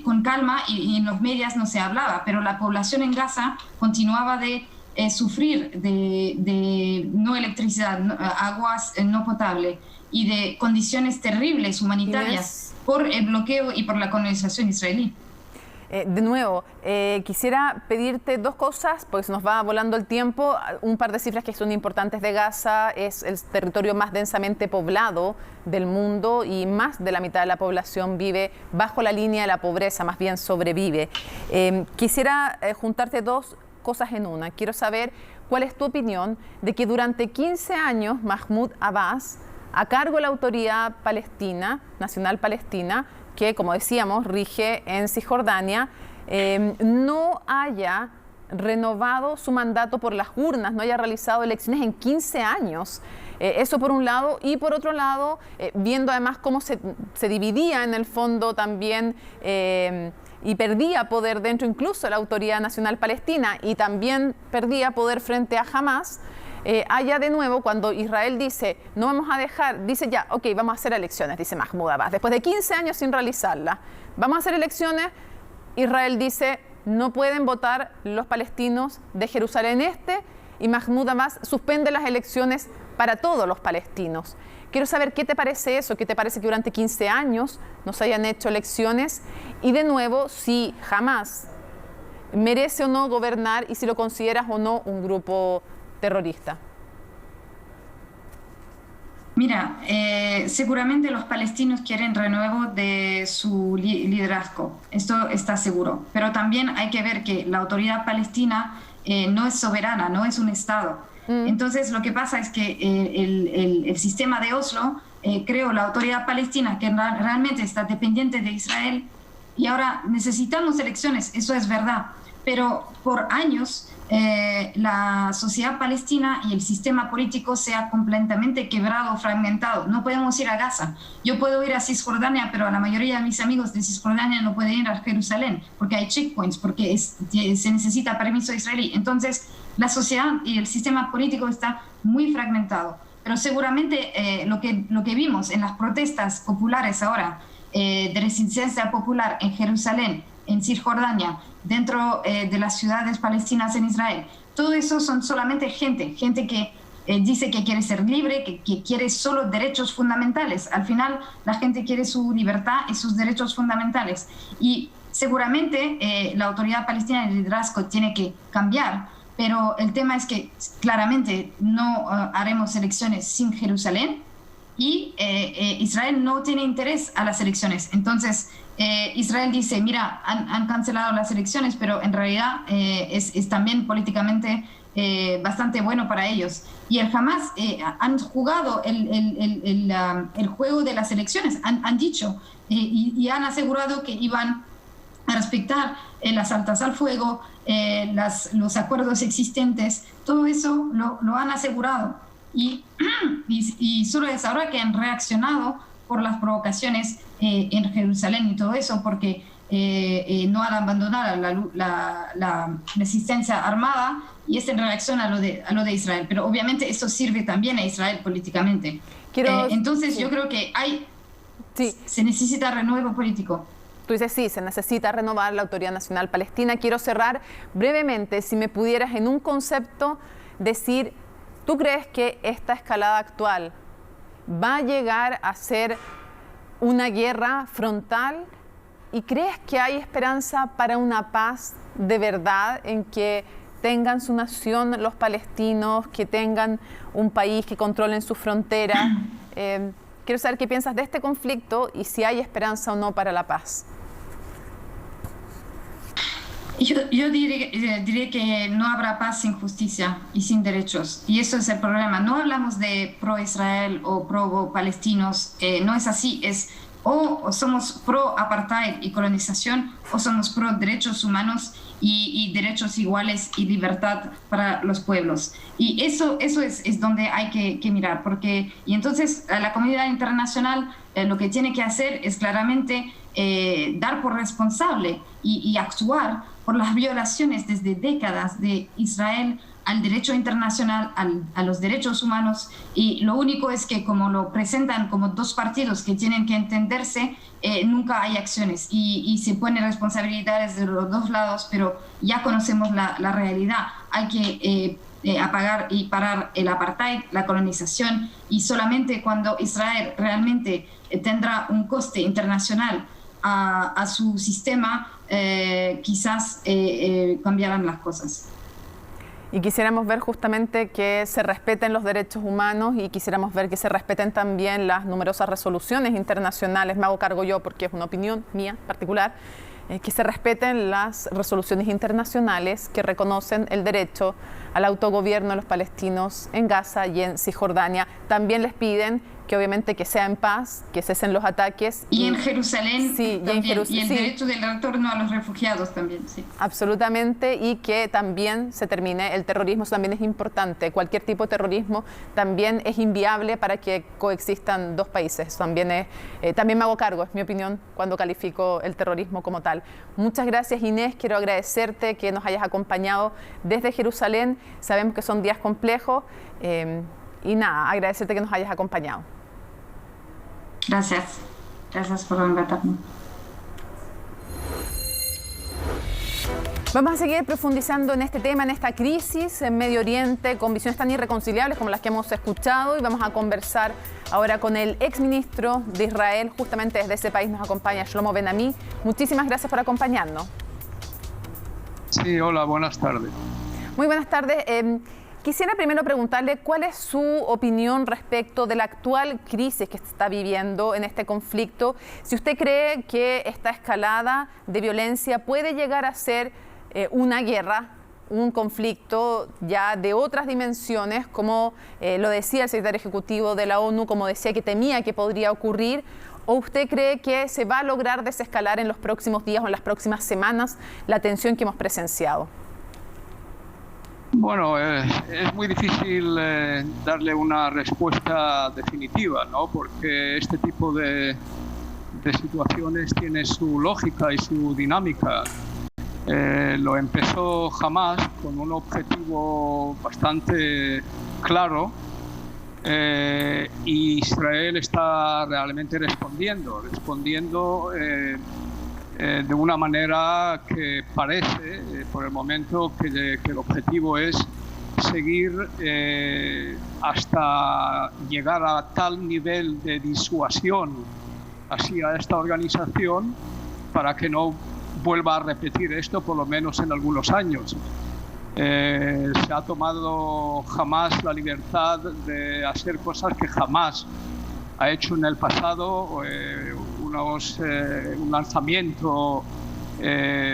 con calma y en los medios no se hablaba, pero la población en Gaza continuaba de sufrir de no electricidad, aguas no potable y de condiciones terribles humanitarias por el bloqueo y por la colonización israelí. De nuevo, quisiera pedirte 2 cosas, pues nos va volando el tiempo. Un par de cifras que son importantes de Gaza: es el territorio más densamente poblado del mundo y más de la mitad de la población vive bajo la línea de la pobreza, más bien sobrevive. Quisiera juntarte 2 cosas en una. Quiero saber cuál es tu opinión de que durante 15 años Mahmoud Abbas, a cargo de la Autoridad Palestina, Nacional Palestina, que, como decíamos, rige en Cisjordania, no haya renovado su mandato por las urnas, no haya realizado elecciones en 15 años. Eso por un lado, y por otro lado, viendo además cómo se dividía en el fondo también y perdía poder dentro incluso de la Autoridad Nacional Palestina y también perdía poder frente a Hamás. Allá de nuevo, cuando Israel dice, no vamos a dejar, dice ya, ok, vamos a hacer elecciones, dice Mahmoud Abbas, después de 15 años sin realizarlas, vamos a hacer elecciones. Israel dice, no pueden votar los palestinos de Jerusalén Este, y Mahmoud Abbas suspende las elecciones para todos los palestinos. Quiero saber qué te parece eso, qué te parece que durante 15 años no se hayan hecho elecciones, y de nuevo, si Hamás merece o no gobernar y si lo consideras o no un grupo terrorista. Mira, seguramente los palestinos quieren renuevo de su liderazgo, esto está seguro, pero también hay que ver que la autoridad palestina no es soberana, no es un Estado. Entonces lo que pasa es que el sistema de Oslo creó la autoridad palestina, que realmente está dependiente de Israel, y ahora necesitamos elecciones, eso es verdad, pero por años la sociedad palestina y el sistema político se ha completamente quebrado, fragmentado. No podemos ir a Gaza. Yo puedo ir a Cisjordania, pero la mayoría de mis amigos de Cisjordania no pueden ir a Jerusalén porque hay checkpoints, porque se necesita permiso israelí. Entonces, la sociedad y el sistema político está muy fragmentado. Pero seguramente lo que vimos en las protestas populares ahora, de resistencia popular en Jerusalén, en Cisjordania, dentro de las ciudades palestinas en Israel, todo eso son solamente gente que dice que quiere ser libre, que quiere solo derechos fundamentales. Al final, la gente quiere su libertad y sus derechos fundamentales. Y seguramente la autoridad palestina, el liderazgo, tiene que cambiar, pero el tema es que claramente no haremos elecciones sin Jerusalén y Israel no tiene interés a las elecciones. Entonces, Israel dice, mira, han cancelado las elecciones, pero en realidad es también políticamente bastante bueno para ellos. Y el Hamas han jugado el juego de las elecciones, han dicho y han asegurado que iban a respetar las altas al fuego, los acuerdos existentes, todo eso lo han asegurado. Y solo es ahora que han reaccionado por las provocaciones en Jerusalén y todo eso, porque no han abandonado la resistencia armada, y es en reacción a lo de Israel. Pero obviamente esto sirve también a Israel políticamente. Entonces yo creo que se necesita renuevo político. Tú dices, sí, se necesita renovar la Autoridad Nacional Palestina. Quiero cerrar brevemente, si me pudieras en un concepto decir, ¿tú crees que esta escalada actual va a llegar a ser una guerra frontal? ¿Y crees que hay esperanza para una paz de verdad, en que tengan su nación los palestinos, que tengan un país, que controlen sus fronteras? Quiero saber qué piensas de este conflicto y si hay esperanza o no para la paz. Yo diré que no habrá paz sin justicia y sin derechos. Y eso es el problema. No hablamos de pro-Israel o pro-palestinos. No es así. Es o somos pro-apartheid y colonización, o somos pro-derechos humanos y derechos iguales y libertad para los pueblos. Y eso es donde hay que mirar. Y entonces la comunidad internacional lo que tiene que hacer es claramente dar por responsable y actuar por las violaciones desde décadas de Israel al derecho internacional, a los derechos humanos. Y lo único es que, como lo presentan como dos partidos que tienen que entenderse, nunca hay acciones y se ponen responsabilidades de los dos lados, pero ya conocemos la realidad. Hay que apagar y parar el apartheid, la colonización, y solamente cuando Israel realmente tendrá un coste internacional a su sistema, quizás cambiarán las cosas. Y quisiéramos ver justamente que se respeten los derechos humanos y quisiéramos ver que se respeten también las numerosas resoluciones internacionales. Me hago cargo yo porque es una opinión mía particular, que se respeten las resoluciones internacionales que reconocen el derecho al autogobierno de los palestinos en Gaza y en Cisjordania. También les piden que obviamente que sea en paz, que cesen los ataques. Y en Jerusalén sí, también, y el derecho del retorno a los refugiados también. Sí. Absolutamente, y que también se termine el terrorismo. Eso también es importante. Cualquier tipo de terrorismo también es inviable para que coexistan dos países. Eso también me hago cargo, es mi opinión, cuando califico el terrorismo como tal. Muchas gracias, Inés. Quiero agradecerte que nos hayas acompañado desde Jerusalén. Sabemos que son días complejos y nada, agradecerte que nos hayas acompañado. Gracias. Gracias por invitarme. Vamos a seguir profundizando en este tema, en esta crisis en Medio Oriente, con visiones tan irreconciliables como las que hemos escuchado, y vamos a conversar ahora con el exministro de Israel. Justamente desde ese país nos acompaña Shlomo Ben-Ami. Muchísimas gracias por acompañarnos. Sí, hola, buenas tardes. Muy buenas tardes. Quisiera primero preguntarle cuál es su opinión respecto de la actual crisis que se está viviendo en este conflicto. Si usted cree que esta escalada de violencia puede llegar a ser una guerra, un conflicto ya de otras dimensiones, como lo decía el secretario ejecutivo de la ONU, como decía que temía que podría ocurrir, ¿o usted cree que se va a lograr desescalar en los próximos días o en las próximas semanas la tensión que hemos presenciado? Bueno, es muy difícil darle una respuesta definitiva, ¿no? Porque este tipo de situaciones tiene su lógica y su dinámica. Lo empezó Hamás con un objetivo bastante claro y Israel está realmente respondiendo de una manera que parece, por el momento, que el objetivo es seguir hasta llegar a tal nivel de disuasión hacia esta organización para que no vuelva a repetir esto por lo menos en algunos años. Se ha tomado jamás la libertad de hacer cosas que jamás ha hecho en el pasado, un lanzamiento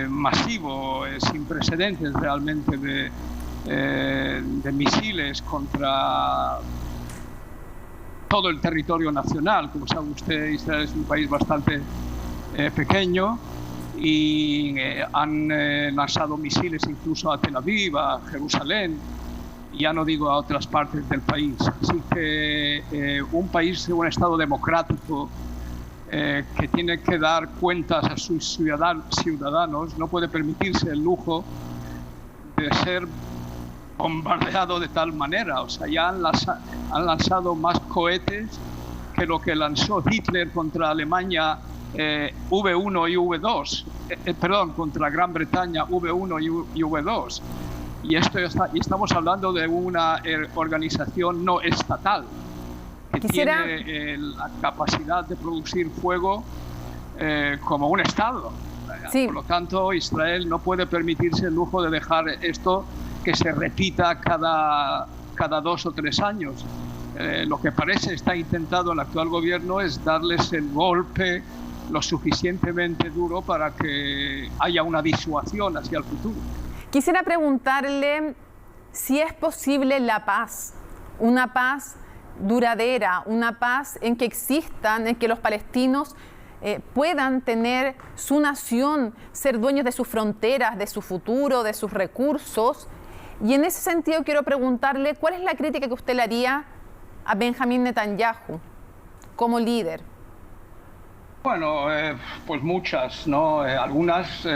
masivo, sin precedentes realmente de misiles contra todo el territorio nacional. Como sabe usted, Israel es un país bastante pequeño y han lanzado misiles incluso a Tel Aviv, a Jerusalén, ya no digo a otras partes del país. Así que un país, un Estado democrático que tiene que dar cuentas a sus ciudadanos no puede permitirse el lujo de ser bombardeado de tal manera. O sea, ya han lanzado más cohetes que lo que lanzó Hitler contra Alemania V1 y V2, perdón, contra Gran Bretaña V1 y V2. Y estamos hablando de una organización no estatal que tiene la capacidad de producir fuego como un Estado. Sí. Por lo tanto, Israel no puede permitirse el lujo de dejar esto que se repita cada 2 o 3 años. Lo que parece está intentado el actual gobierno es darles el golpe lo suficientemente duro para que haya una disuasión hacia el futuro. Quisiera preguntarle si es posible la paz, una paz duradera, una paz en que existan, en que los palestinos puedan tener su nación, ser dueños de sus fronteras, de su futuro, de sus recursos. Y en ese sentido quiero preguntarle cuál es la crítica que usted le haría a Benjamín Netanyahu como líder. Bueno, pues muchas, ¿no? Algunas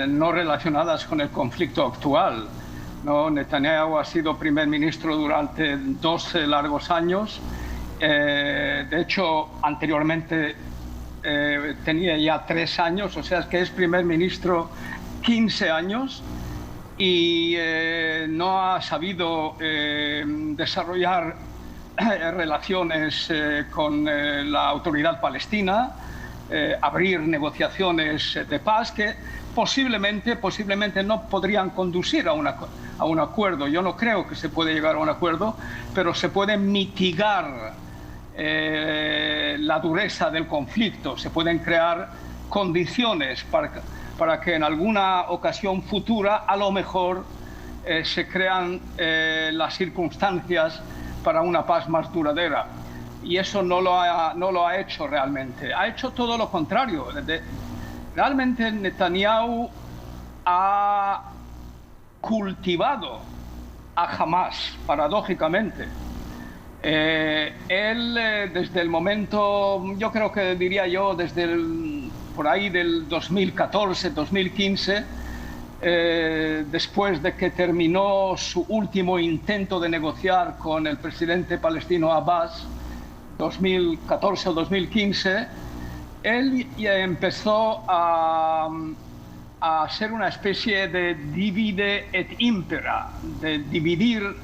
no relacionadas con el conflicto actual, ¿no? Netanyahu ha sido primer ministro durante 12 largos años. De hecho, anteriormente tenía ya 3 años, o sea, es que es primer ministro 15 años y no ha sabido desarrollar relaciones con la autoridad palestina, abrir negociaciones de paz que posiblemente no podrían conducir a un acuerdo. Yo no creo que se pueda llegar a un acuerdo, pero se puede mitigar la dureza del conflicto, se pueden crear condiciones para que en alguna ocasión futura a lo mejor se crean las circunstancias para una paz más duradera. Y eso no lo ha hecho realmente. Ha hecho todo lo contrario. Realmente Netanyahu ha cultivado a Hamás, paradójicamente. Él, desde el momento, yo creo que diría yo, por ahí del 2014, 2015, después de que terminó su último intento de negociar con el presidente palestino Abbas, 2014 o 2015, él ya empezó a ser una especie de divide et impera, de dividir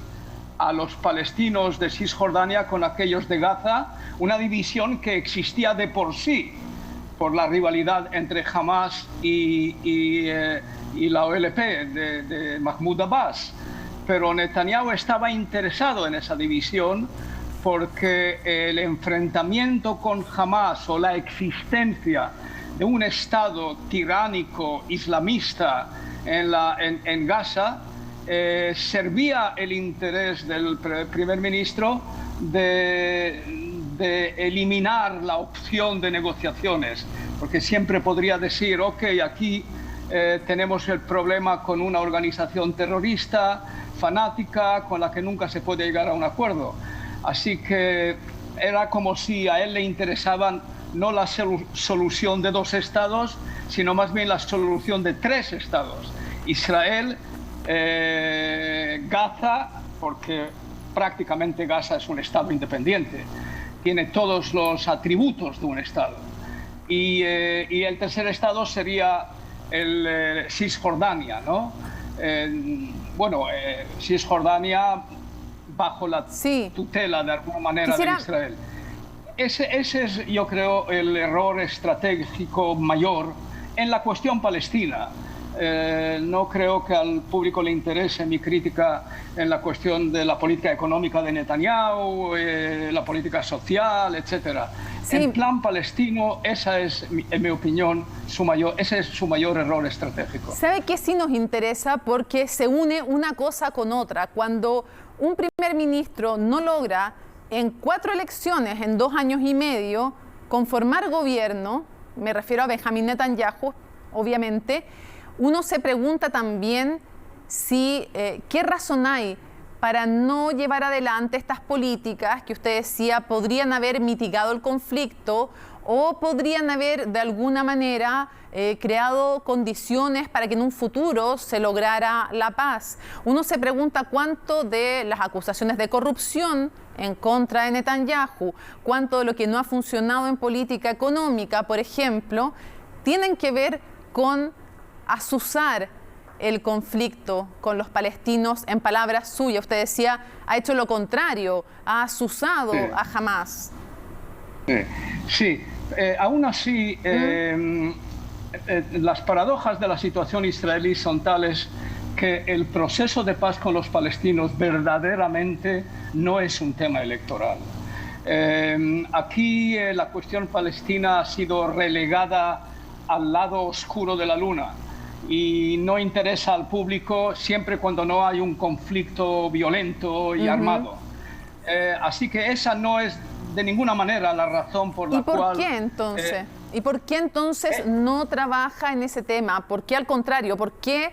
a los palestinos de Cisjordania con aquellos de Gaza, una división que existía de por sí por la rivalidad entre Hamás y la OLP de Mahmoud Abbas. Pero Netanyahu estaba interesado en esa división porque el enfrentamiento con Hamás o la existencia de un Estado tiránico islamista en Gaza servía el interés del primer ministro de eliminar la opción de negociaciones, porque siempre podría decir, ok, aquí tenemos el problema con una organización terrorista, fanática, con la que nunca se puede llegar a un acuerdo. Así que era como si a él le interesaban no la solución de 2 estados, sino más bien la solución de 3 estados. Israel, Gaza, porque prácticamente Gaza es un estado independiente, tiene todos los atributos de un estado. Y el tercer estado sería el Cisjordania, ¿no? Cisjordania bajo la tutela de alguna manera de Israel. Ese es, yo creo, el error estratégico mayor en la cuestión palestina. No creo que al público le interese mi crítica en la cuestión de la política económica de Netanyahu, la política social, etcétera. Sí. En plan palestino, esa es, en mi opinión, ese es su mayor error estratégico. ¿Sabe qué sí nos interesa? Porque se une una cosa con otra. Cuando un primer ministro no logra en 4 elecciones, en 2 años y medio, conformar gobierno, me refiero a Benjamín Netanyahu, obviamente, uno se pregunta también si qué razón hay para no llevar adelante estas políticas que usted decía podrían haber mitigado el conflicto o podrían haber de alguna manera creado condiciones para que en un futuro se lograra la paz. Uno se pregunta cuánto de las acusaciones de corrupción en contra de Netanyahu, cuánto de lo que no ha funcionado en política económica, por ejemplo, tienen que ver con azuzar el conflicto con los palestinos. En palabras suyas, usted decía, ha hecho lo contrario, ha azuzado a Hamás. Sí, aún así, las paradojas de la situación israelí son tales que el proceso de paz con los palestinos verdaderamente no es un tema electoral. Aquí la cuestión palestina ha sido relegada al lado oscuro de la luna y no interesa al público siempre cuando no hay un conflicto violento y armado. Así que esa no es de ninguna manera la razón por la cual... ¿Y por qué entonces no trabaja en ese tema? ¿Por qué al contrario? ¿Por qué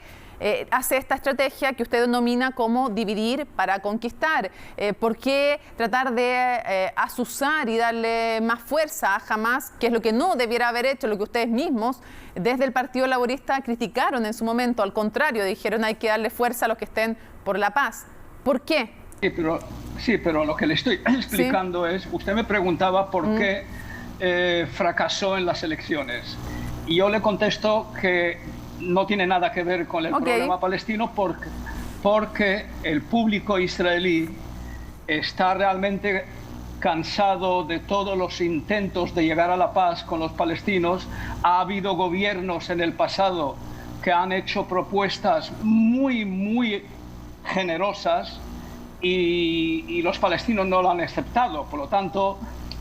hace esta estrategia que usted denomina como dividir para conquistar? ¿Por qué tratar de azuzar y darle más fuerza a Hamás, que es lo que no debiera haber hecho, lo que ustedes mismos desde el Partido Laborista criticaron en su momento? Al contrario, dijeron hay que darle fuerza a los que estén por la paz. ¿Por qué? Sí, pero lo que le estoy explicando es, usted me preguntaba por qué fracasó en las elecciones. Y yo le contesto que no tiene nada que ver con el problema palestino porque el público israelí está realmente cansado de todos los intentos de llegar a la paz con los palestinos. Ha habido gobiernos en el pasado que han hecho propuestas muy generosas y los palestinos no lo han aceptado. Por lo tanto,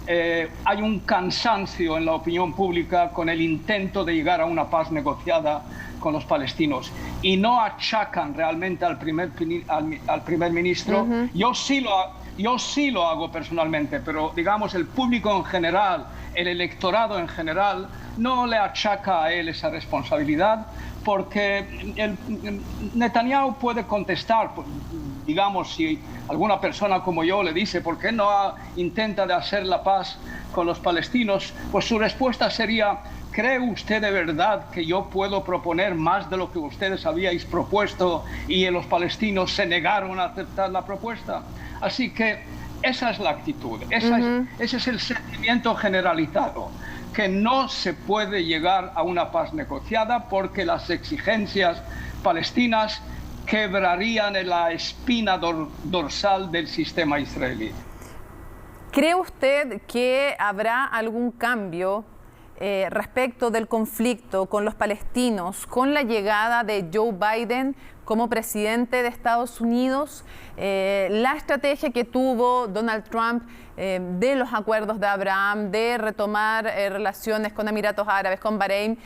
hay un cansancio en la opinión pública con el intento de llegar a una paz negociada con los palestinos y no achacan realmente al primer ministro. Yo sí lo hago personalmente, pero digamos el público en general, el electorado en general, no le achaca a él esa responsabilidad porque Netanyahu puede contestar. Digamos, si alguna persona como yo le dice ¿por qué no intenta de hacer la paz con los palestinos? Pues su respuesta sería: ¿cree usted de verdad que yo puedo proponer más de lo que ustedes habíais propuesto y los palestinos se negaron a aceptar la propuesta? Así que esa es la actitud, ese es el sentimiento generalizado, que no se puede llegar a una paz negociada porque las exigencias palestinas quebrarían en la espina dorsal del sistema israelí. ¿Cree usted que habrá algún cambio respecto del conflicto con los palestinos con la llegada de Joe Biden como presidente de Estados Unidos? La estrategia que tuvo Donald Trump de los acuerdos de Abraham, de retomar relaciones con Emiratos Árabes, con Bahrein,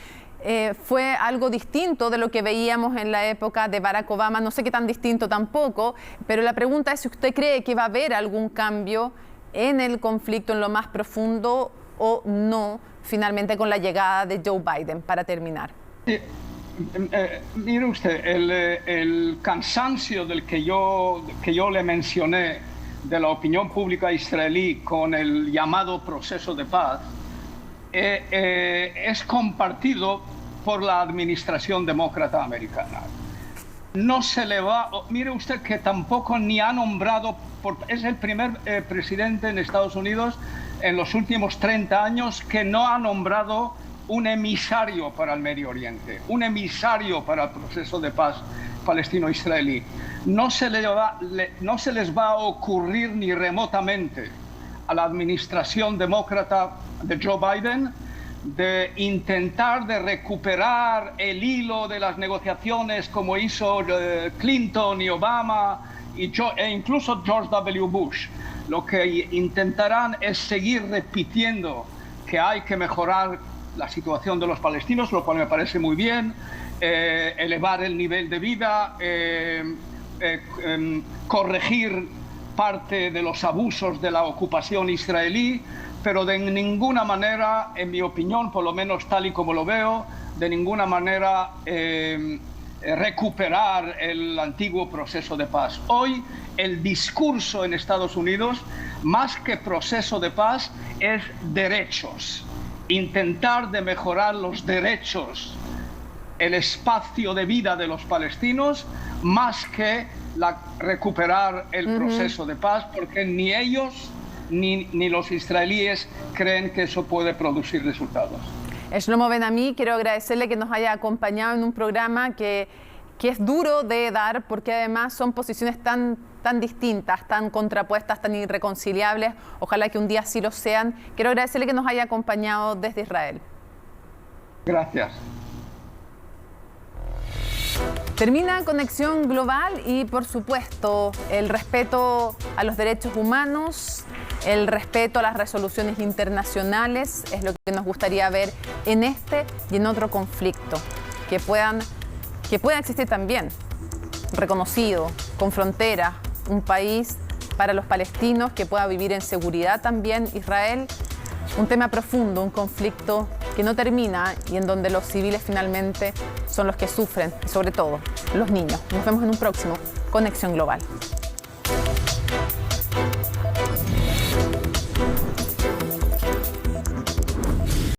fue algo distinto de lo que veíamos en la época de Barack Obama. No sé qué tan distinto tampoco, pero la pregunta es si usted cree que va a haber algún cambio en el conflicto en lo más profundo o no, finalmente con la llegada de Joe Biden, para terminar. Mire usted, el cansancio del que yo le mencioné de la opinión pública israelí con el llamado proceso de paz es compartido por la administración demócrata americana. No se le va, mire usted que tampoco ni ha nombrado, es el primer presidente en Estados Unidos en los últimos 30 años que no ha nombrado un emisario para el Medio Oriente, un emisario para el proceso de paz palestino-israelí. No se les va a ocurrir ni remotamente a la administración demócrata de Joe Biden de intentar de recuperar el hilo de las negociaciones como hizo Clinton y Obama e incluso George W. Bush. Lo que intentarán es seguir repitiendo que hay que mejorar la situación de los palestinos, lo cual me parece muy bien, elevar el nivel de vida, corregir parte de los abusos de la ocupación israelí, pero de ninguna manera, en mi opinión, por lo menos tal y como lo veo, de ninguna manera recuperar el antiguo proceso de paz. Hoy el discurso en Estados Unidos, más que proceso de paz, es derechos. Intentar de mejorar los derechos, el espacio de vida de los palestinos, más que recuperar el proceso de paz, porque ni ellos ni los israelíes creen que eso puede producir resultados. Shlomo Ben-Ami, quiero agradecerle que nos haya acompañado en un programa que es duro de dar, porque además son posiciones tan distintas, tan contrapuestas, tan irreconciliables. Ojalá que un día sí lo sean. Quiero agradecerle que nos haya acompañado desde Israel. Gracias. Termina Conexión Global y, por supuesto, el respeto a los derechos humanos, el respeto a las resoluciones internacionales es lo que nos gustaría ver en este y en otro conflicto, que puedan existir también, reconocido, con fronteras, un país para los palestinos que pueda vivir en seguridad también Israel. Un tema profundo, un conflicto que no termina y en donde los civiles finalmente son los que sufren, y sobre todo los niños. Nos vemos en un próximo Conexión Global.